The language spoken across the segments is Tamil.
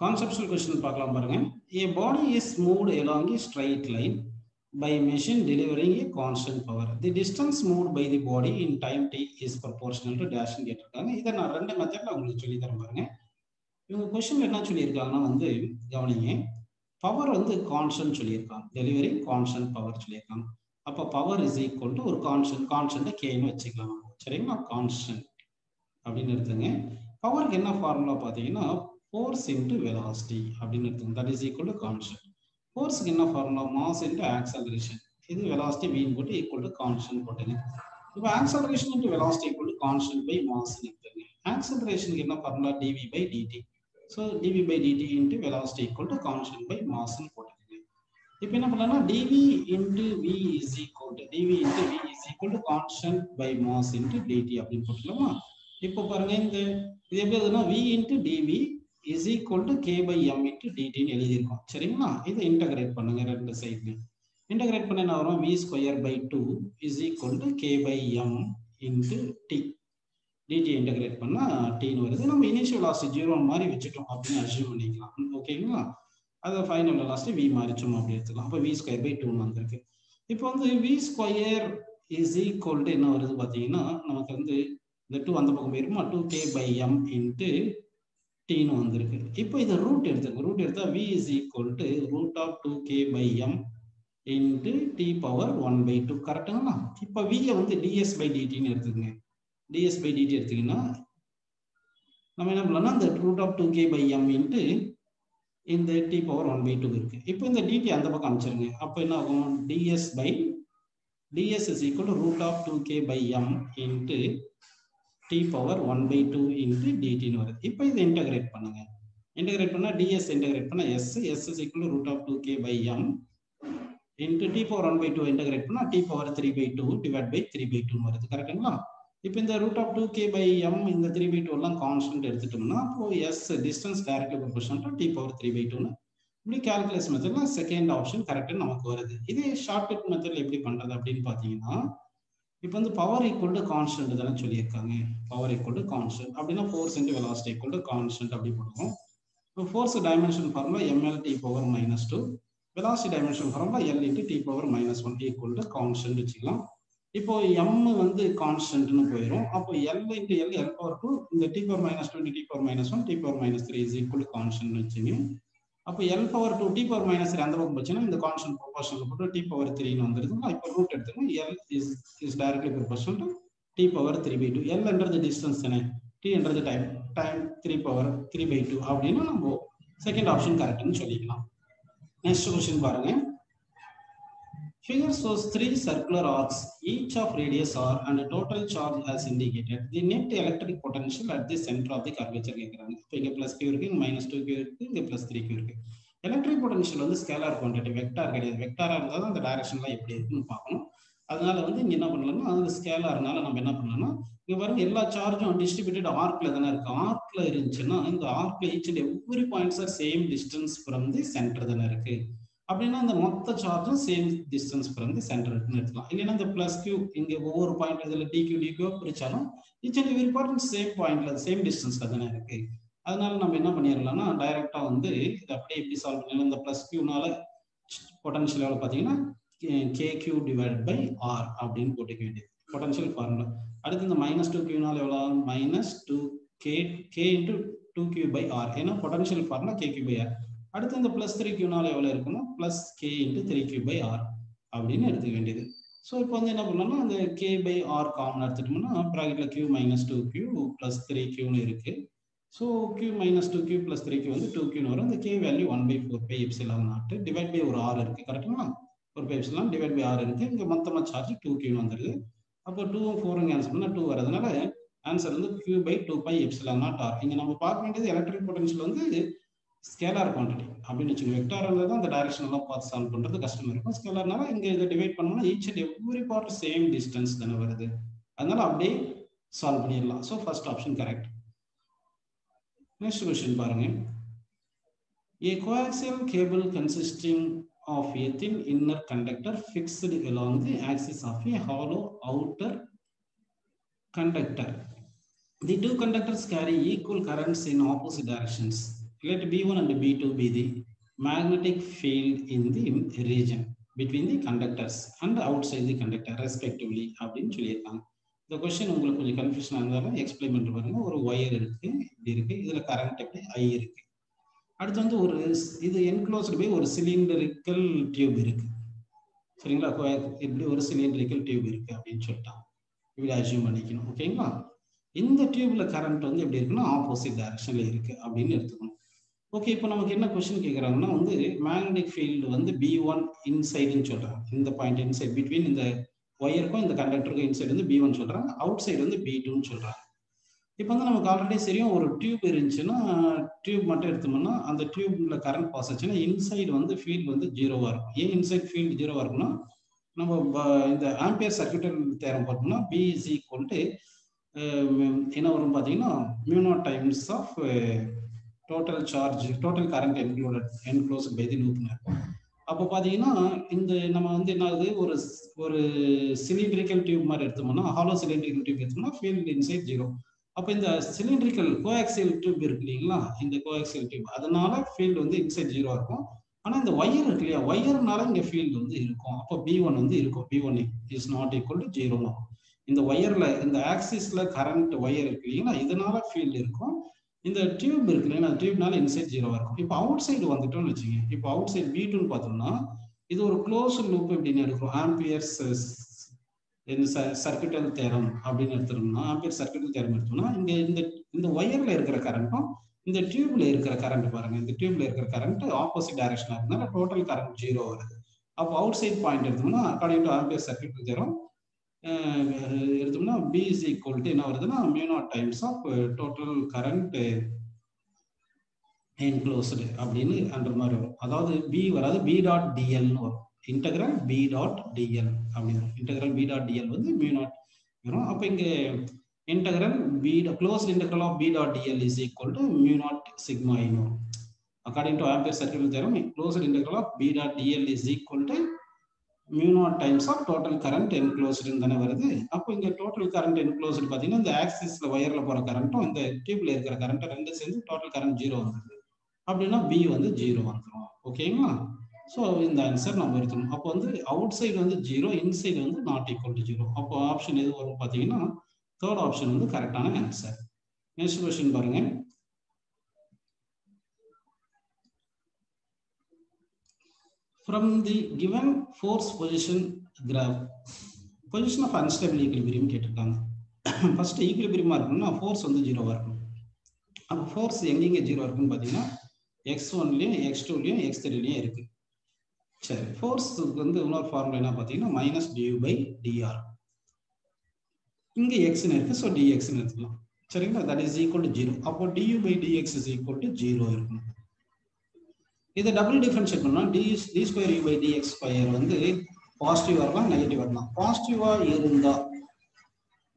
Conceptual question பார்க்கலாம் பாருங்க. A body is moved along a straight line by a machine delivering a constant power. The distance moved by the body in time t is proportional to dash ன்னு கேட்டிருக்காங்க. இதை நான் ரெண்டு மெத்தட்ல உங்களுக்கு சொல்லி தரேன் பாருங்க. இவங்க கொஸ்டின்ல என்ன சொல்லியிருக்காங்கன்னா வந்து கவனிங்க, பவர் வந்து கான்ஸ்டன்ட் சொல்லியிருக்காங்க, டெலிவரிங் கான்ஸ்டன்ட் பவர் சொல்லியிருக்காங்க. அப்போ பவர் இஸ் ஈக்குவல் டு ஒரு கான்ஸ்டன்ட் கேன்னு வச்சுக்கலாம், சரிங்களா? கான்ஸ்டன்ட் அப்படின்னு எடுத்துங்க. பவருக்கு என்ன ஃபார்முலா பார்த்தீங்கன்னா force into velocity அப்படின்னு எடுத்துங்க. that is equal to constant. forceக்கு என்ன ஃபார்முலா? mass into acceleration. இது velocity v போட்டு equal to constant போட்டுங்க. இப்போ acceleration into velocity equal to constant by mass எடுத்துங்க. accelerationக்கு என்ன formula? dv by dt. so dv by dt into velocity equal to constant by mass போட்டுங்க. இப்போ என்ன பண்ணலாம்னா dv into v is equal to constant by mass into dt அப்படின்னு போட்டுக்கலாமா? இப்போ பாருங்க, இந்த இது எப்படி இருக்குன்னா v into dv is equal to k by m into dt ன்னு எழுதியிருக்கோம், சரிங்களா? இதை இன்டகிரேட் பண்ணுங்க ரெண்டு சைட்லையும். இன்டகிரேட் பண்ண என்ன வரும்? v square by 2 is equal to k by m into t. dt integrate பண்ணா t ன்னு வருது. நம்ம இனிஷியல் வெலாசிட்டி 0 மாதிரி வச்சுட்டோம் அப்படின்னு அஸ்யூம் பண்ணிக்கலாம், ஓகேங்களா? அதை ஃபைனல் வெலாசிட்டி v மாறிச்சோம் அப்படி எடுத்துக்கலாம். அப்போ v ஸ்கொயர் பை 2 வந்திருக்கு. இப்போ வந்து v square is equal to என்ன வருது பார்த்தீங்கன்னா, நமக்கு வந்து இந்த 2 அந்த பக்கம் போயிருமா, 2k by m into t ன்னு வந்திருக்கு. இப்போ இதை ரூட் எடுத்துக்கோ. ரூட் எடுத்தா v is equal to root of 2k by m into t power 1 by 2, கரெக்டுங்களா? இப்போ v வந்து ds by dt ன்னு எடுத்துக்கங்க. ds by dt எடுத்தீங்கன்னா நம்ம என்ன பண்ணலாம்னா இந்த root of 2k by m into இந்த t power 1 by 2 இருக்கு. இப்போ இந்த dt அந்த பக்கம் அனுப்பிச்சிருங்க. அப்போ என்ன ஆகும்? ds is equal to root of 2k by m into t power 1 by 2 into dt ன்னு வருது. இப்போ இதை இன்டகிரேட் பண்ணுங்க. இன்டகிரேட் பண்ணா ds இன்டகிரேட் பண்ணா s is equal to root of 2k by m into t power 1 by 2 integrate பண்ணா t power 3 by 2 divided by 3 by 2 வருது, கரெக்ட்டுங்களா? இப்போ இந்த root of 2k by m இந்த 3 by 2 எல்லாம் கான்ஸ்டன்ட் எடுத்துட்டோம்னா அப்போ s distance directly proportional to t power 3 by 2 ன்னு இப்படி கால்குலேஷன் மெத்தட்ல செகண்ட் ஆப்ஷன் கரெக்ட்னு நமக்கு வருது. இதே ஷார்ட்கட் மெத்தட்ல எப்படி பண்றது அப்படின்னு பாத்தீங்கன்னா, இப்போ வந்து பவர் ஈக்குவல் டு கான்ஸ்டன்ட் தானே சொல்லியிருக்காங்க. பவர் ஈக்குவல் டு கான்ஸ்டன்ட் அப்படின்னா force into velocity equal to constant அப்படி போடுவோம். இப்போ force dimension formula ml t power -2, velocity dimension formula l into t power -1 equal to constant வச்சுக்கலாம். இப்போ m வந்து கான்ஸ்டன்ட்னு போயிடும். அப்போ l இன்டு l பவர் 2 இந்த t power -2 into t power -1 t power -3 is equal to constant வச்சுங்க. அப்போ l பவர் 2 t பவர் -3 அந்த பக்கம் போச்சுன்னா இந்த கான்ஸ்டன்ட் ப்ரொபோர்ஷனல் போட்டு t பவர் 3 ன்னு வந்துருதுன்னா இப்போ ரூட் எடுத்துக்கணும். l is directly proportional to t power 3 by 2. l என்றது டிஸ்டன்ஸ் தானே, t என்றது டைம் 3 பவர் 3 by 2 அப்படின்னா நம்ம செகண்ட் ஆப்ஷன் கரெக்ட்னு சொல்லிக்கலாம். நெக்ஸ்ட் क्वेश्चन பாருங்க. Figure shows 3 circular arcs, each of radius r and total charge as indicated. The net electric potential at the center of the curvature கேக்குறாங்க. இப்போ இங்க +q இருக்கு, இங்க -2q இருக்கு, இங்க +3q இருக்கு. எலக்ட்ரிக் பொட்டன்ஷியல் வந்து ஸ்கேலார் குவாண்டிட்டி, வெக்டார் கிடையாது. வெக்டாரா இருந்தா தான் அந்த டைரக்ஷன்லாம் எப்படி இருக்குன்னு பார்க்கணும். அதனால வந்து இங்க என்ன பண்ணலாம்னா அது ஸ்கேலார்னால நம்ம என்ன பண்ணலாம்னா இங்க பாருங்க எல்லா சார்ஜும் டிஸ்ட்ரிபியூட்டட் ஆர்க்ல தானே இருக்கு. ஆர்க்ல இருந்துச்சுன்னா இந்த ஆர்க்ல each and every points are same distance from the centre தானே இருக்கு. அப்படின்னா அந்த மொத்த சார்ஜும் same distance from the centre இருக்குன்னு எடுத்துக்கலாம். இல்லைன்னா இந்த +q இங்க ஒவ்வொரு பாயிண்ட் இதுல dq பிரிச்சாலும் each and every point same பாயிண்ட்ல சேம் டிஸ்டன்ஸ்ல தானே இருக்கு. அதனால நம்ம என்ன பண்ணிடலாம்னா டைரக்டா வந்து இதை அப்படியே எப்படி சால்வ் பண்ணலாம்? இந்த +qனால பொட்டன்ஷியல் எவ்வளவு பார்த்தீங்கன்னா kq டிவைடட் பை r அப்படின்னு போட்டுக்க வேண்டியது பொட்டன்ஷியல் ஃபார்முலா. அடுத்து இந்த -2qனால எவ்வளவு? -2k into 2q by r, ஏன்னா potential formula kq by r. அடுத்து இந்த +3qனால எவ்வளவு இருக்குன்னா +k into 3q by r அப்படின்னு எடுத்துக்க வேண்டியது. ஸோ இப்போ வந்து என்ன பண்ணலாம்னா அந்த k by r காமன் எடுத்துட்டோம்னா ப்ராக்கெட்ல q -2q +3qன்னு இருக்கு. ஸோ q -2q +3q வந்து 2q வரும். இந்த k வேல்யூ 1/4πε0 டிவைட் பை ஒரு r இருக்கு, கரெக்டுங்களா? 4πε டிவைட் பை r இருக்கு. இங்க மொத்தமா சார்ஜ் 2q வந்துருது. அப்போ 2 4 ஆன்சர் பண்ணா 2 வரதுனால ஆன்சர் வந்து q by 2πε0r. இங்க நம்ம பார்க்க வேண்டியது எலக்ட்ரிக் பொட்டன்ஷியல் வந்து ஸ்கேலார் குவாண்டிட்டி அப்படின்னு வச்சுக்கோங்க. வெக்டார் இருந்தால் தான் அந்த டைரக்ஷன் எல்லாம் பார்த்து சால்வ் பண்றது கஷ்டமா இருக்கும். ஸ்கேலார்னால இங்க இதை டிவைட் பண்ணோம்னா each and every part same distance தானே வருது. அதனால அப்படியே சால்வ் பண்ணிடலாம். So first option correct. Next question பாருங்க. A coaxial cable consisting of a thin inner conductor fixed along the axis of a hollow outer conductor. The two conductors carry equal currents in opposite directions. let B1 and B2 be the magnetic field in the region between the conductors and outside the conductor respectively அப்படின்னு சொல்லியிருக்காங்க. இந்த கொஸ்டின் உங்களுக்கு கொஞ்சம் கன்ஃபியூஷன் இருந்தாலும் எக்ஸ்பிளைன் பண்ணிட்டு பாருங்க. ஒரு ஒயர் இருக்கு, இப்படி இருக்கு, இதுல கரண்ட் எப்படி ஐ இருக்கு. அடுத்து வந்து ஒரு இது என்க்ளோஸ்டு பை ஒரு சிலிண்டரிக்கல் டியூப் இருக்கு, சரிங்களா? இப்படி ஒரு சிலிண்டரிக்கல் டியூப் இருக்கு அப்படின்னு சொல்லிட்டாங்க. இப்படி அசியூம் பண்ணிக்கணும், ஓகேங்களா? இந்த டியூப்ல கரண்ட் வந்து எப்படி இருக்குன்னா ஆப்போசிட் டைரக்ஷன்ல இருக்கு அப்படின்னு எடுத்துக்கணும். ஓகே, இப்போ நமக்கு என்ன கொஸ்டின் கேட்குறாங்கன்னா வந்து மேக்னெட்டிக் ஃபீல்டு வந்து B1 இன்சைடுன்னு சொல்றாங்க. இந்த பாயிண்ட் இன்சைட் பிட்வீன் இந்த ஒயருக்கும் இந்த கண்டக்டருக்கும் இன்சைடு வந்து B1 சொல்றாங்க, அவுட் சைடு வந்து B2ன்னு சொல்றாங்க. இப்போ வந்து நமக்கு ஆல்ரெடி சரியும் ஒரு டியூப் இருந்துச்சுன்னா டியூப் மட்டும் எடுத்தோம்னா அந்த டியூப்ல கரண்ட் பாஸ் ஆச்சுன்னா இன்சைடு வந்து ஃபீல்டு வந்து ஜீரோவா இருக்கும். ஏன் இன்சைட் ஃபீல்டு ஜீரோவா இருக்குன்னா நம்ம இந்த ஆம்பியர் சர்க்யூட்டல் தேரம் பார்த்தோம்னா B இஸ் ஈக்குவல் டு என்ன வரும் பார்த்தீங்கன்னா μ0 times of total charge total current enclosed by the லூப்னு இருக்கும். அப்போ பார்த்தீங்கன்னா இந்த நம்ம வந்து என்ன ஆகுது, ஒரு சிலிண்ட்ரிக்கல் டியூப் மாதிரி எடுத்தோம்னா ஹாலோ சிலிண்ட்ரிக்கல் டியூப் எடுத்தோம்னா ஃபீல்டு இன்சைட் ஜீரோ. அப்போ இந்த சிலிண்ட்ரிக்கல் கோஆக்சியல் டியூப் இருக்கு இல்லைங்களா, இந்த கோஆக்சியல் டியூப் அதனால ஃபீல்டு வந்து இன்சைட் ஜீரோ இருக்கும். ஆனால் இந்த ஒயர் இருக்கு இல்லையா, ஒயர்னால இங்கே ஃபீல்டு வந்து இருக்கும். அப்போ B1 வந்து இருக்கும், B1 is not equal to zero. இந்த ஒயர்ல இந்த ஆக்சிஸ்ல கரண்ட் ஒயர் இருக்கு இல்லைங்களா, இதனால ஃபீல்டு இருக்கும். இந்த டியூப் இருக்கு இல்லைங்களா, டியூப்னால இன்சைட் ஜீரோவா இருக்கும். இப்போ அவுட் சைடு வந்துட்டோம்னு வச்சுங்க, இப்போ அவுட் சைடு B2ன்னு பார்த்தோம்னா இது ஒரு க்ளோஸ் லூப் அப்படின்னு இருக்கும். ஆம்பியர்ஸ் சர்க்யூட்டல் தேரம் அப்படின்னு எடுத்துட்டோம்னா, ஆம்பியர் சர்க்யூட்டல் தேரம் எடுத்தோம்னா இங்க இந்த ஒயர்ல இருக்கிற கரண்ட்டும் இந்த டியூப்ல இருக்கிற கரண்ட் பாருங்க, இந்த டியூப்ல இருக்கிற கரண்ட் ஆப்போசிட் டைரக்ஷனா இருந்தால டோட்டல் கரண்ட் ஜீரோ வருது. அப்போ அவுட் சைட் பாயிண்ட் எடுத்தோம்னா according to ampere circuital theorem எடுத்தோம்னா B இஸ் ஈக்குவல் டு என்ன வருதுன்னா μ0 times of total current enclosed அப்படின்னு அந்த மாதிரி வரும். அதாவது B வராது, B டாட் டிஎல்னு வரும். இன்டெக்ரல் B டாட் டிஎல் அப்படின்னு வரும். இன்டெக்ரல் B டாட் டிஎல் வந்து μ0 வரும். அப்போ இங்கே integral B closed integral of B dot DL is equal to μ0 sigma in வரும். According to ampere circuital theorem closed integral of B dot DL is equal to μ0 times of total current enclosed தானே வருது. அப்போ இங்க டோட்டல் கரண்ட் என்க்ளோஸ்டு பார்த்தீங்கன்னா இந்த ஆக்சிஸ்ல ஒயர்ல போற கரண்ட்டும் இந்த டியூப்ல இருக்கிற கரண்ட்டும் ரெண்டு சேர்ந்து டோட்டல் கரண்ட் ஜீரோ வந்துருது. அப்படின்னா B வந்து ஜீரோ வந்துடும், ஓகேங்களா? ஸோ இந்த ஆன்சர் நம்ம எடுக்கணும். அப்போ வந்து அவுட் சைடு வந்து ஜீரோ, இன்சைடு வந்து நாட் ஈக்குவல் டு ஜீரோ. அப்போ ஆப்ஷன் எது வரும் பார்த்தீங்கன்னா தேர்ட் ஆப்ஷன் வந்து கரெக்டான ஆன்சர். நெக்ஸ்ட் கொஸ்டின் பாருங்க. From the given force position graph, position of unstable equilibrium கேட்டிருக்காங்க. ஃபர்ஸ்ட் ஈக்குலிபிரியமா இருக்கணும்னா ஃபோர்ஸ் வந்து ஜீரோவா இருக்கணும். அப்போ ஃபோர்ஸ் எங்கெங்க ஜீரோ இருக்குன்னு பார்த்தீங்கன்னா x1லயும் x2லயும் x3லயும் இருக்கு. சரி, ஃபோர்ஸுக்கு வந்து இன்னொரு ஃபார்முலா என்ன பார்த்தீங்கன்னா மைனஸ் du/dr. இங்க xன்னு இருக்கு, ஸோ dxன்னு எடுத்துக்கலாம், சரிங்களா? That is equal to zero. அப்போ du/dx is equal to zero இருக்கணும். இதை டபுள் டிஃபரன்ஷியேட் பண்ணா d ஸ்கொயர் u/dx ஸ்கொயர் வந்து பாசிட்டிவ் வரலாம், நெகட்டிவ் வரலாம்.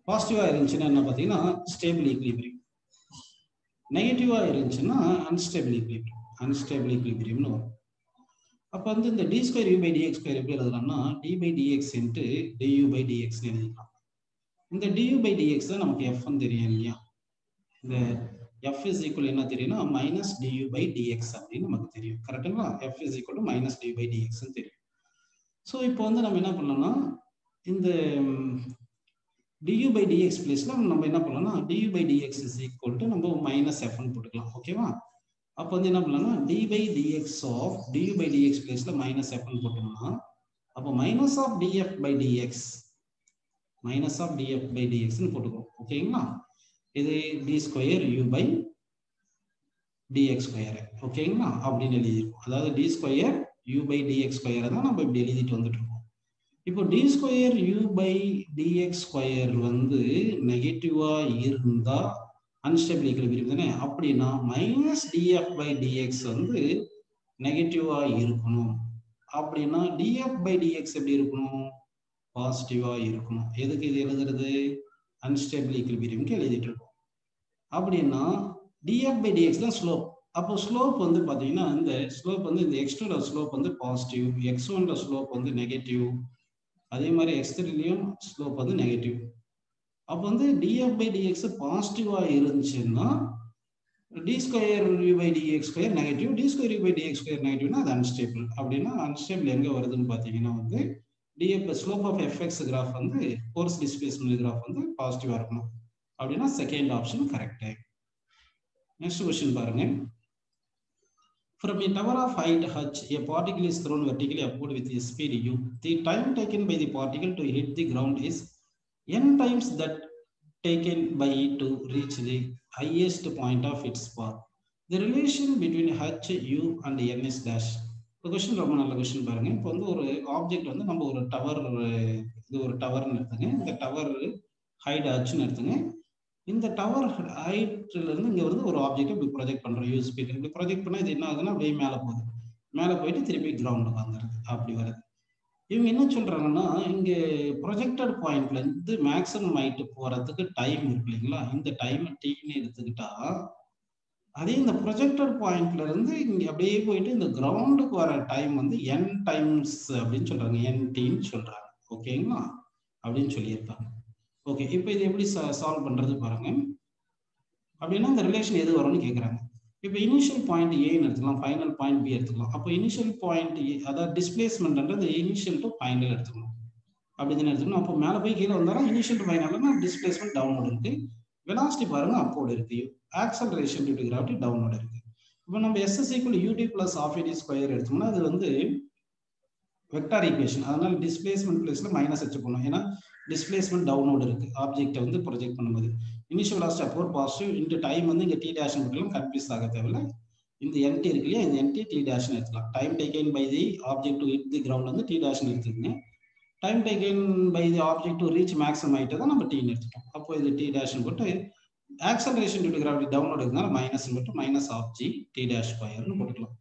பாசிட்டிவா இருந்துச்சுன்னா என்ன பார்த்தீங்கன்னா ஸ்டேபிள் ஈக்குலிபிரியம், நெகட்டிவா இருந்துச்சுன்னா அன்ஸ்டேபிள் ஈக்குலிபிரியம்னு வரும். அப்போ வந்து இந்த d ஸ்கொயர் u/dx ஸ்கொயர் எப்படி எழுதலாம்னா d/dx இன்ட்டு du/dx எழுதிக்கலாம். இந்த du/dx தான் நமக்கு f தெரியும் இல்லையா, இந்த f is equal என்ன தெரியும்னா மைனஸ் du/dx அப்படின்னு நமக்கு தெரியும், கரெக்டுங்களா? f is equal to minus du/dx தெரியும். ஸோ இப்போ வந்து நம்ம என்ன பண்ணலாம்னா இந்த du/dx பிளேஸ்ல நம்ம என்ன பண்ணலாம்னா du/dx is equal to நம்ம மைனஸ் fன்னு போட்டுக்கலாம், ஓகேவா? அப்போ வந்து என்ன பண்ணலாம்னா d/dx ஆஃப் du/dx பிளேஸ்ல மைனஸ் fன்னு போட்டோம்னா அப்போ மைனஸ் ஆஃப் df/dxன்னு போட்டுக்கிறோம், ஓகேங்களா? இது d ஸ்கொயர் u/dx ஸ்கொயர், ஓகேங்களா? அப்படின்னு எழுதிருக்கோம். அதாவது d ஸ்கொயர் u/dx ஸ்கொயரை தான் நம்ம இப்படி எழுதிட்டு வந்துட்டு இருக்கோம். இப்போ d ஸ்கொயர் u/dx ஸ்கொயர் வந்து நெகட்டிவா இருந்தா அன்ஸ்டேபிள் ஈக்குலிபிரியம் தானே. அப்படின்னா மைனஸ் df/dx வந்து நெகட்டிவா இருக்கணும். அப்படின்னா df/dx எப்படி இருக்கணும்? பாசிட்டிவா இருக்கணும். எதுக்கு இது எழுதுறது? அன்ஸ்டேபிள் ஈக்குலிபிரியம்க்கு எழுதிட்டு இருக்கோம். அப்படின்னா df/dx தான் ஸ்லோப். அப்போ ஸ்லோப் வந்து பார்த்தீங்கன்னா இந்த ஸ்லோப் வந்து இந்த x2ல ஸ்லோப் வந்து பாசிட்டிவ், x1ல ஸ்லோப் வந்து நெகட்டிவ், அதே மாதிரி x3லயும் ஸ்லோப் வந்து நெகட்டிவ். அப்போ வந்து df/dx பாசிட்டிவா இருந்துச்சுன்னா d square u by dx square negative, d square u by dx square நெகட்டிவ்னா அது அன்ஸ்டேபிள். அப்படின்னா அன்ஸ்டேபிள் எங்க வருதுன்னு பார்த்தீங்கன்னா வந்து ஸ்லோப் ஆஃப் fx கிராஃப் வந்து ஃபோர்ஸ் டிஸ்பிளேஸ்மென்ட் கிராஃப் வந்து பாசிட்டிவா இருக்கணும். அப்படின்னா second option correct. Next question பாருங்க. From a tower of height h, a particle is thrown vertically upward with a speed u. The time taken by the particle to hit the ground is n times that taken by it to reach the highest point of its path. The relation between h, u and n is dash. இந்த क्वेश्चन ரொம்ப நல்ல क्वेश्चन பாருங்க. இப்போ வந்து ஒரு ஆப்ஜெக்ட் வந்து நம்ம ஒரு டவர், இது ஒரு டவர்னு எடுத்துங்க. இந்த டவர் ஹைட் hன்னு எடுத்துங்க. இந்த டவர் ஹைட்ல இருந்து இங்க வந்து ஒரு ஆப்ஜெக்ட் இப்படி ப்ரொஜெக்ட் பண்றோம் யூ ஸ்பீட். இப்படி ப்ரொஜெக்ட் பண்ணா இது என்ன ஆகுதுன்னா அப்படியே மேலே போகுது. மேலே போயிட்டு திருப்பி கிரவுண்டுக்கு வந்துடுது. அப்படி வருது. இவங்க என்ன சொல்றாங்கன்னா, இங்க ப்ரொஜெக்டட் பாயிண்ட்ல இருந்து மேக்ஸிமம் ஹைட் போறதுக்கு டைம் இருக்கு இல்லைங்களா, இந்த டைம் டீன்னு எடுத்துக்கிட்டா, அதே இந்த ப்ரொஜெக்டட் பாயிண்ட்ல இருந்து இங்க அப்படியே போயிட்டு இந்த கிரவுண்டுக்கு வர டைம் வந்து n டைம்ஸ் அப்படின்னு சொல்றாங்க, n டீன்னு சொல்றாங்க. ஓகேங்களா, அப்படின்னு சொல்லியிருக்காங்க. ஓகே, இப்போ இது எப்படி சால்வ் பண்றது பாருங்க. அப்படின்னா இந்த ரிலேஷன் எது வரும்னு கேட்குறாங்க. இப்போ இனிஷியல் பாயிண்ட் ஏன்னு எடுத்துக்கலாம், ஃபைனல் பாயிண்ட் பி எடுத்துக்கலாம். அப்போ இனிஷியல் பாயிண்ட் ஏ, அதாவது டிஸ்பிளேஸ்மெண்ட்ன்றது இனிஷியல் டு ஃபைனல் எடுத்துக்கணும். அப்படி தானே எடுத்துக்கணும். அப்போ மேலே போய் கீழே வந்தாலும் இனிஷியல் டு ஃபைனல்னா டிஸ்பிளேஸ்மெண்ட் டவுன்வோர்டு இருக்கு, வெலாசிட்டி பாருங்க அப்போர்டு இருக்கு, acceleration due to gravity downward இருக்கு. இப்போ நம்ம s is equal to ut plus half at square எடுத்தோம்னா அது வந்து வெக்டார் ஈக்குவேஷன். அதனால டிஸ்பிளேஸ்மெண்ட் பிளேஸ்ல மைனஸ் வச்சு போகணும். ஏன்னா டிஸ்பிளேஸ்மெண்ட் டவுன்வோர்டு இருக்கு ஆப்ஜெக்டை வந்து ப்ரொஜெக்ட் பண்ணும்போது. Initial velocity upward positive into time வந்து இங்கே டி டேஷ் மட்டும் கன்ஃபியூஸ் ஆக தேவையில்லை. இந்த என்டி இருக்கு இல்லையா, இந்த என்டி டி டேஷ்னு எடுத்துக்கலாம். Time taken by the object to hit the ground வந்து டி டேஷ்னு எடுத்துக்கங்க. Time taken by the object to reach maximum ஹைட்டை தான் நம்ம டீன்னு எடுத்துட்டோம். அப்போ இது டி டேஷ்னு போட்டு acceleration due to gravity downward இருக்கனால மைனஸ் போட்டு minus of g t dash ஸ்கொயர்னு போட்டுக்கலாம்.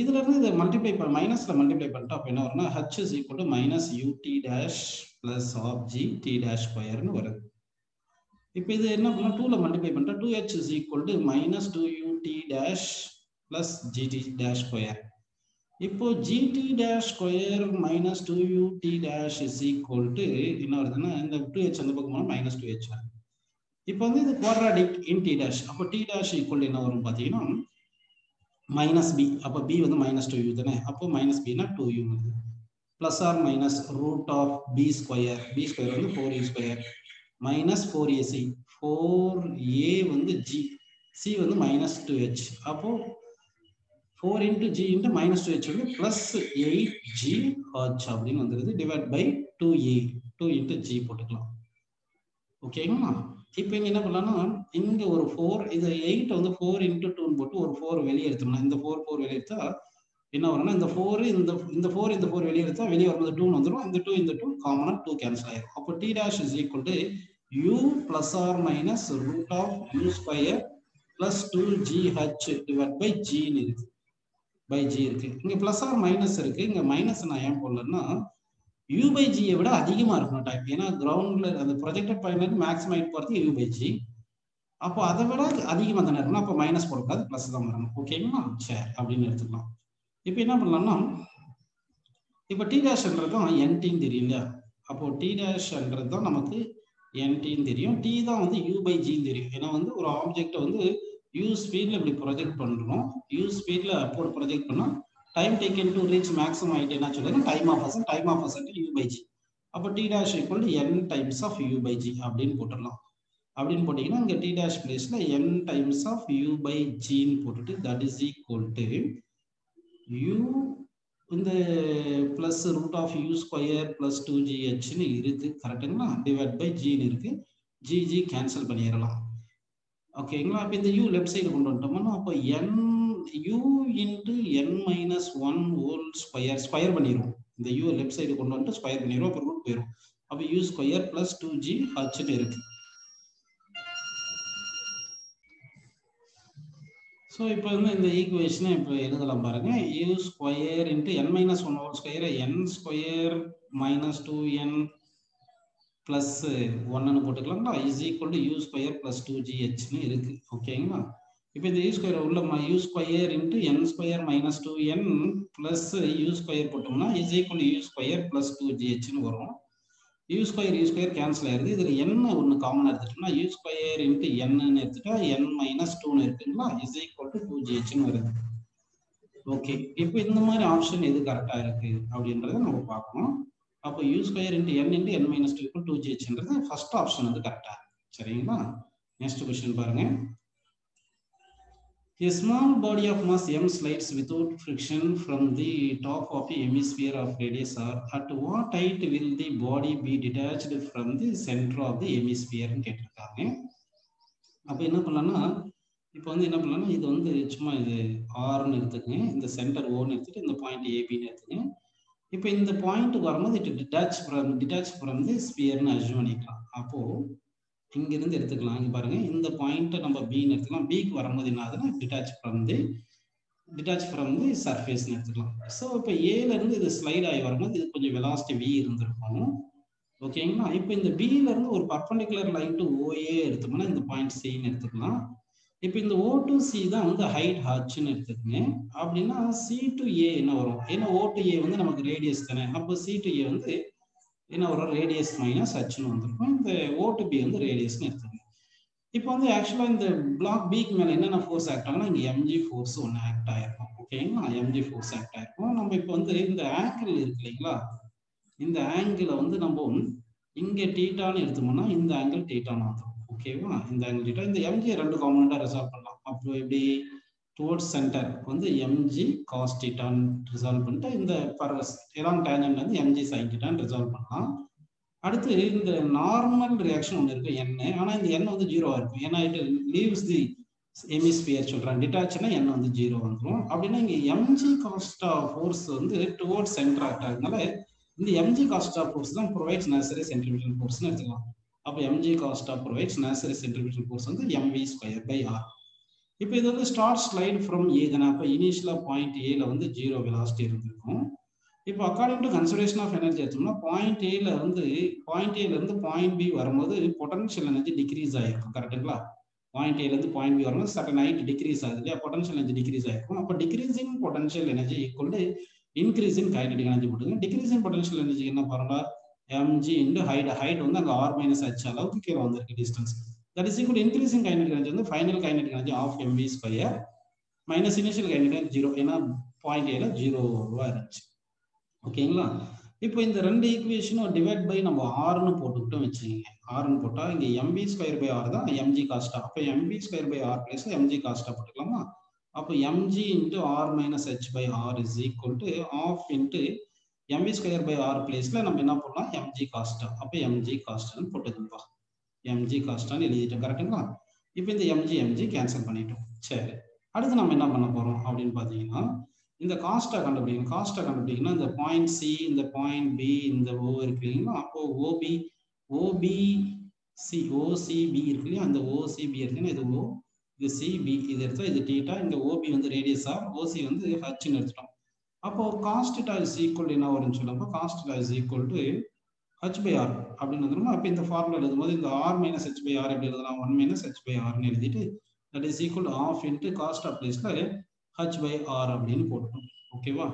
இதுல இருந்து இதை மல்டிப்ளை பண்ண மைனஸ்ல மல்டிப்ளை பண்ணிட்டா அப்போ என்ன வரும்னா h is equal to minus ut dash plus of g t dash ஸ்கொயர்னு வருது. இப்போ இது என்ன பண்ணா 2ல மல்டிப்ளை பண்ணிட்டா 2h is equal to minus 2ut dash plus gt dash square. இப்போ gt dash square minus 2ut dash is equal to என்ன வருதுன்னா இந்த 2h அந்த பக்கம் போனா minus 2h வருது. இப்போ வந்து இது குவாட்ராடிக் இன் t dash. அப்போ t dash equal to என்ன வரும் பார்த்தீங்கன்னா மைனஸ் பி. அப்போ பி வந்து மைனஸ் 2u தானே, அப்போ மைனஸ் பின்னா 2u வருது. Plus or minus root of b square, b square வந்து 4u square minus 4ac, 4a வந்து g, c வந்து மைனஸ் 2h. அப்போ 4 into g into minus 2h வந்து பிளஸ் 8gh அப்படின்னு வந்துருது. Divide by 2a, 2 into g போட்டுக்கலாம். ஓகேங்களா, இப்போ இங்க என்ன பண்ணலாம்னா இங்க ஒரு 4, இது 8 வந்து 4 இன்ட்டு 2 போட்டு ஒரு 4 வெளியே எடுத்தோம்னா, இந்த 4 வெளியே எடுத்தா என்ன வரும்னா இந்த 4 இந்த 4 வெளியே எடுத்தா வெளியே வரும்போது 2 வந்துடும். இந்த 2 காமனா 2 கேன்சல் ஆயிடும். அப்போ t dash is equal to u plus or minus root of u square plus 2gh divided by g இருக்கு, by g இருக்கு. இங்க பிளஸ் ஆர் மைனஸ் இருக்கு, இங்க மைனஸ் நான் ஏன் போடலன்னா u by g விட அதிகமா இருக்கணும் டைம். ஏன்னா கிரவுண்ட்ல அந்த ப்ரொஜெக்டட் பாயிண்ட்ல மேக்ஸிமம் ஹைட் போறது u by g. அப்போ அதை விட அதிகமாக தானே இருக்கணும், அப்போ மைனஸ் போடக்கூடாது, பிளஸ் தான் வரணும். ஓகேங்களா, சரி அப்படின்னு எடுத்துக்கலாம். இப்போ என்ன பண்ணலாம்னா இப்போ டி டேஷ்ன்றது தான் என்டின்னு தெரியும் இல்லையா, அப்போ டி டேஷ்ன்றது தான் நமக்கு என்டின்னு தெரியும், டி தான் வந்து u by gன்னு தெரியும். ஏன்னா வந்து ஒரு ஆப்ஜெக்டை வந்து u ஸ்பீட்ல இப்படி ப்ரொஜெக்ட் பண்றோம், u ஸ்பீட்ல அப்போ ப்ரொஜெக்ட் பண்ணா time taken to reach maximum height என்ன சொல்லுங்க, time of ascent u by g. அப்போ t dash equal to n times of u by g அப்படின்னு போட்டுடலாம். அப்படின்னு போட்டீங்கன்னா இங்க டி டேஷ் பிளேஸ்ல n times of u by g ன்னு போட்டுட்டு that is equal to u இந்த plus root of u square plus 2gh ன்னு இருக்கு கரெக்டுங்களா, டிவைட் பை g ன்னு இருக்கு, g கேன்சல் பண்ணிடலாம். ஓகேங்களா, அப்போ இந்த u லெஃப்ட் சைடு கொண்டு வந்துட்டோம்னா அப்போ n u into n minus 1 whole square பண்ணிடுவோம். இந்த u லெஃப்ட் சைடு கொண்டு வந்துட்டு ஸ்கொயர் பண்ணிடுவோம், அப்போ ரூட் போயிடும். அப்போ u ஸ்கொயர் பிளஸ் 2gh ன்னு இருக்கு. ஸோ இப்போ வந்து இந்த ஈக்குவேஷனை இப்போ எழுதலாம் பாருங்க, u square into n minus 1 whole square n square minus 2n plus 1ன்னு போட்டுக்கலாங்களா, is equal to u square plus 2gh இருக்கு. ஓகேங்களா, இப்போ இந்த u ஸ்கொயர் உள்ள u square into n square minus 2n plus u square போட்டோம்னா is equal to u square plus 2gh வரும். u square கேன்சல் ஆயிருது. இதுல n ஒன்னு காமன் எடுத்துட்டோம்னா u square into n ன்னு எடுத்துட்டா n minus 2 ன்னு இருக்குங்களா is equal to 2gh ன்னு வருது. ஓகே, இப்போ இந்த மாதிரி ஆப்ஷன் எது கரெக்டா இருக்கு அப்படின்றத நம்ம பார்க்கணும். அப்போ u square into n into n minus 2 equal 2gh ன்றது ஃபர்ஸ்ட் ஆப்ஷன் வந்து கரெக்டா இருக்கு. சரிங்களா? நெக்ஸ்ட் क्वेश्चन பாருங்க. A small body of mass m slides without friction from the top of a hemisphere of radius r. At what height will the body be detached from the center of the hemisphere ன்னு கேட்டிருக்காங்க. அப்போ என்ன பண்ணலாம்னா இப்போ வந்து என்ன பண்ணலாம்னா இது வந்து சும்மா இது ஆர்னு எடுத்துக்கங்க, இந்த சென்டர் ஓன்னு எடுத்துட்டு இந்த பாயிண்ட் ஏபின்னு எடுத்துக்கங்க. இப்போ இந்த பாயிண்ட் வரும்போது இட் டிட்டாச் ஃப்ரம் தி ஸ்பியர்னு அஸ்யூம் பண்ணிக்கலாம். அப்போ இங்கிருந்து எடுத்துக்கலாம். இங்க பாருங்க, இந்த பாயிண்ட் நம்ம பின்னு எடுத்துக்கலாம். பிக்கு வரும்போது என்ன ஆகுதுன்னா டிட்டாச் ஃப்ரம் தி சர்ஃபேஸ்னு எடுத்துக்கலாம். ஸோ இப்போ ஏல இருந்து இது ஸ்லைட் ஆகி வரும்போது இது கொஞ்சம் வெலாசிட்டி வி இருந்திருக்கும். ஓகேங்களா? இப்போ இந்த பில இருந்து ஒரு பர்பண்டிகுலர் லைன் டு ஓஏ எடுத்தோம்னா இந்த பாயிண்ட் சின்னு எடுத்துக்கலாம். இப்போ இந்த O to C தான் வந்து ஹைட் ஹச்ன்னு எடுத்துக்கங்க. அப்படின்னா C to A என்ன வரும்? ஏன்னா O to A வந்து நமக்கு ரேடியஸ் தானே. அப்போ C to A வந்து என்ன வரும்? ரேடியஸ் மைனஸ் ஹச்ன்னு வந்துருக்கும். இந்த O to B வந்து ரேடியஸ்ன்னு எடுத்துக்கங்க. இப்போ வந்து ஆக்சுவலா இந்த பிளாக் பிக்கு மேல என்னென்ன ஃபோர்ஸ் ஆக்ட் ஆகும்னா இங்க mg ஃபோர்ஸ் ஒன்று ஆக்ட் ஆயிருக்கும். ஓகேங்களா? mg ஃபோர்ஸ் ஆக்ட் ஆயிருக்கும். நம்ம இப்போ வந்து இந்த ஆங்கிள் இருக்கு இல்லைங்களா, இந்த ஆங்கிளை வந்து நம்ம இங்க டீட்டான்னு எடுத்தோம்னா இந்த ஆங்கிள் டீட்டான்னு வந்துடும். ஓகேவா? இந்த ஆங்கிள் டீட்டா இந்த mg ரெண்டு காம்பனண்டா ரிசால்வ் பண்ணலாம். அப்போ எப்படி டுவர்ட்ஸ் சென்டர் வந்து mg cos தீட்டான்னு ரிசால்வ் பண்ணிட்டு இந்த எலாங் டேஞ்சன்ட் வந்து mg sin தீட்டான்னு ரிசால்வ் பண்ணலாம். அடுத்து இந்த நார்மல் ரியாக்ஷன் ஒன்று இருக்கு n, ஆனா இந்த n வந்து ஜீரோவா இருக்கும். ஏன்னா இட் லீவ்ஸ் தி ஹெமிஸ்பியர் சொல்றாங்க. டிட்டாச்னா n வந்து ஜீரோ வந்துடும். அப்படின்னா இங்க mg காஸ்ட் ஆஃப் ஃபோர்ஸ் வந்து டுவர்ட்ஸ் சென்டர் ஆக்ட் ஆகுறதுனால இந்த mg காஸ்ட் ஆஃப் ஃபோர்ஸ் தான் ப்ரொவைட்ஸ் நேச்சுரல் சென்ட்ரிபியூட்டல் ஃபோர்ஸ்னு எடுத்துக்கலாம். அப்போ mg cos of provides natural centripetal force வந்து mv ஸ்கொயர் பை r. இப்போ இது வந்து ஸ்டார்ட் ஸ்லைட் ஃப்ரம் ஏ தானே. அப்போ இனிஷியலா பாயிண்ட் ஏல வந்து ஜீரோ வெலாசிட்டி இருந்திருக்கும். இப்போ according to conservation of energy எடுத்தோம்னா பாயிண்ட் ஏல இருந்து பாயிண்ட் பி வரும்போது பொட்டன்ஷியல் எனர்ஜி டிக்ரீஸ் ஆயிருக்கும். கரெக்டுங்களா? பாயிண்ட் ஏல இருந்து பாயிண்ட் பி வரும்போது சடன் ஹைட் டிக்ரீஸ் ஆகுது இல்லையா, பொட்டன்ஷியல் எனர்ஜி டிக்ரீஸ் ஆயிருக்கும். அப்போ decreasing potential energy equal to increasing kinetic energy போட்டுங்க. டிக்ரீசிங் பொட்டன்ஷியல் எனர்ஜி என்ன பாருங்க, mg into height வந்து அங்க r minus h அளவுக்கு கீழே வந்திருக்கு distance. That is equal increasing kinetic energy வந்து final kinetic energy of mv square minus initial kinetic energy zero. ஏன்னா பாயிண்ட் ஏல ஜீரோவா இருந்துச்சு. ஓகேங்களா? இப்போ இந்த ரெண்டு ஈக்குவேஷனும் டிவைட் பை நம்ம ஆர்னு போட்டுக்கிட்டோம் வச்சுக்கோங்க. ஆர்னு போட்டா இங்க mv ஸ்கொயர் பை ஆர் தான் mg காஸ்டா. அப்போ mv ஸ்கொயர் பை ஆர் பிளேஸ்ல mg காஸ்டா போட்டுக்கலாமா? அப்போ mg into r minus h by r is equal to half into mv square by r பிளேஸ்ல நம்ம என்ன பண்ணலாம், mg காஸ்டா. அப்போ mg காஸ்டான்னு போட்டுக்கோங்க. mg காஸ்டான்னு எழுதிட்டோம். கரெக்டுங்களா? இப்போ இந்த mg கேன்சல் பண்ணிட்டோம். சரி, அடுத்து நம்ம என்ன பண்ண போறோம் அப்படின்னு பார்த்தீங்கன்னா இந்த காஸ்டா கண்டுபிடிக்கணும். இந்த பாயிண்ட் சி, இந்த பாயிண்ட் பி, இந்த ஓ இருக்கு இல்லைங்களா. அப்போ ஓசிபி இருக்கு இல்லையா, அந்த ஓசிபி இருக்குன்னா இது ஓ, இது சிபி, இது எடுத்தா இது டீட்டா, இந்த ஓபி வந்து ரேடியஸ் ஆர், ஓசி வந்து ஹச்ன்னு எடுத்துட்டோம். அப்போ cos theta is equal to என்ன வரும்னு சொல்லப்போ cos theta is equal to h by r அப்படின்னு வந்துடும். அப்போ இந்த ஃபார்முலா எழுதும்போது இந்த r minus h by r எப்படி எழுதலாம், 1 minus h by r ன்னு எழுதிட்டு that is equal to half into cost of பிளேஸ்ல h by r அப்படின்னு போட்டுட்டோம். ஓகேவா?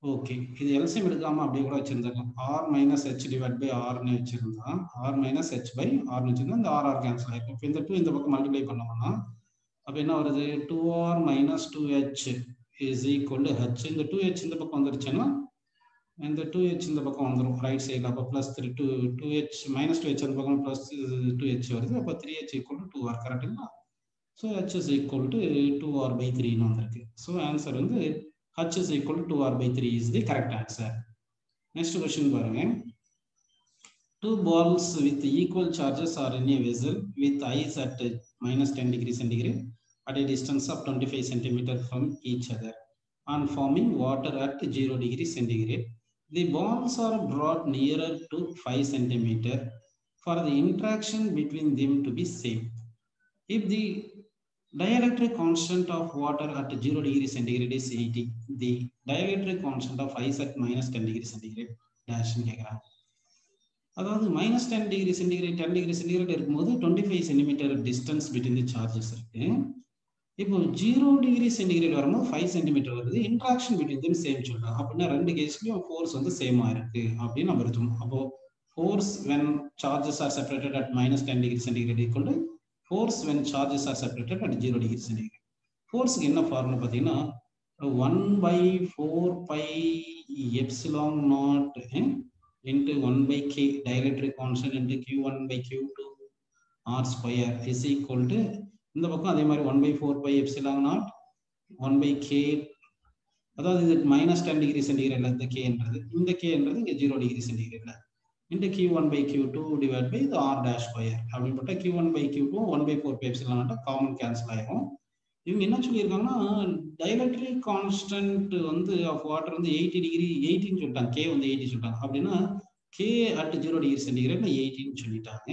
ஓகே, இது எல்சிஎம் எடுக்காம அப்படியே கூட வச்சிருந்தாங்க. r minus h divided by r ன்னு வச்சிருந்தா r minus h by r ன்னு வச்சிருந்தா இந்த r கேன்சல் ஆயிருக்கும். இப்போ இந்த 2 இந்த பக்கம் மல்டிப்ளை பண்ணோம்னா அப்போ என்ன வருது, 2r minus 2h is equal to h. இந்த 2h இந்த பக்கம் வந்துருச்சுன்னா இந்த 2h இந்த பக்கம் வந்துடும் ரைட் சைடில். அப்போ ப்ளஸ் 2h மைனஸ் 2h அந்த பக்கம் ப்ளஸ் 2h வருது. அப்போ 3h equal to 2r. கரெக்டுங்களா? So h is equal to 2r by 3ன்னு வந்திருக்கு. ஸோ ஆன்சர் வந்து h is equal to 2r by 3 is the correct answer. Next question பாருங்க. Two balls with equal charges are in a vessel with ice at minus 10 degrees centigrade at a distance of 25 centimeter from each other and forming water at 0 degrees centigrade. The balls are brought nearer to 5 centimeter for the interaction between them to be safe. If the dielectric constant of water at 0 degrees centigrade is 80, the dielectric constant of ice at minus 10 degrees centigrade dash கேக்குறாங்க. அதாவது minus 10 degree centigrade 10 degree centigrade இருக்கும்போது 25 centimeter distance between the charges இருக்கு. இப்போ 0 degree centigrade வரும்போது 5 centimeter வருது. interaction between them same சொல்றாங்க. அப்படின்னா ரெண்டு கேஸ்லயும் ஃபோர்ஸ் வந்து சேமா இருக்கு அப்படின்னு நம்ம எடுத்துக்கணும். அப்போ force when charges are separated at minus 10 degree centigrade equal to force when charges are separated at 0 degree centigrade. Force என்ன ஃபார்முலா பார்த்தீங்கன்னா 1/4 pi epsilon naught into 1/k dielectric constant into q1 by q2 r square is equal to இந்த பக்கம் அதே மாதிரி 1/4 pi epsilon naught 1/k, அதாவது இது மைனஸ் 10 டிகிரி சென்டிகிரேட்ல இந்த k என்றது, இந்த k என்றது இங்க 0 degree சென்டிகிரேட்ல into q1 by q2 divided by the r dash square அப்படிப்பட்ட q1 by q2 1/4 pi epsilon naught common cancel ஆயிரும். இவங்க என்ன சொல்லியிருக்காங்கன்னா டைஎலக்ட்ரிக் கான்ஸ்டன்ட் வந்து ஆஃப் வாட்டர் வந்து 80 டிகிரி 80ன்னு சொல்லிட்டாங்க, கே வந்து 80 சொல்லிட்டாங்க. அப்படின்னா கே அட் 0 டிகிரி சென்டிகிரேட்ல 80ன்னு சொல்லிட்டாங்க.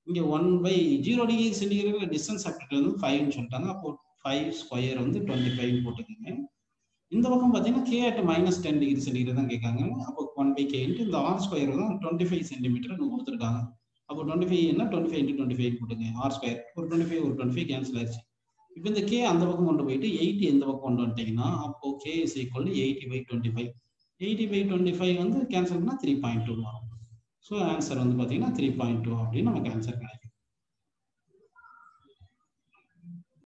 இங்க 1/0 டிகிரி சென்டிகிரேட்ல டிஸ்டன்ஸ் செப்பரேட் வந்து 5ன்னு சொல்லிட்டாங்க. அப்போ 5 ஸ்கொயர் வந்து 25 போட்டுக்கோங்க. இந்த பக்கம் பார்த்தீங்கன்னா K at minus 10 degree centigrade தான் கேட்காங்க. அப்போ 1/k இந்த ஆர் ஸ்கொயர் தான் 25 சென்டிமீட்டர் கொடுத்துருக்காங்க. அப்போ 25 என்ன 25 into 25 போட்டுங்க, ஆர் ஸ்கொயர் ஒரு 25 ஒரு 25 கேன்சல் ஆயிடுச்சு. இப்போ இந்த கே அந்த பக்கம் கொண்டு போயிட்டு 80 எந்த பக்கம் கொண்டு வந்துட்டீங்கன்னா அப்போ கே இஸ் ஈக்குவல் டு 80/25. 80/25 வந்து கேன்சல் பண்ணால் 3.2 வரும். ஸோ ஆன்சர் வந்து பார்த்தீங்கன்னா 3.2 அப்படின்னு நமக்கு ஆன்சர் கிடைக்கும்.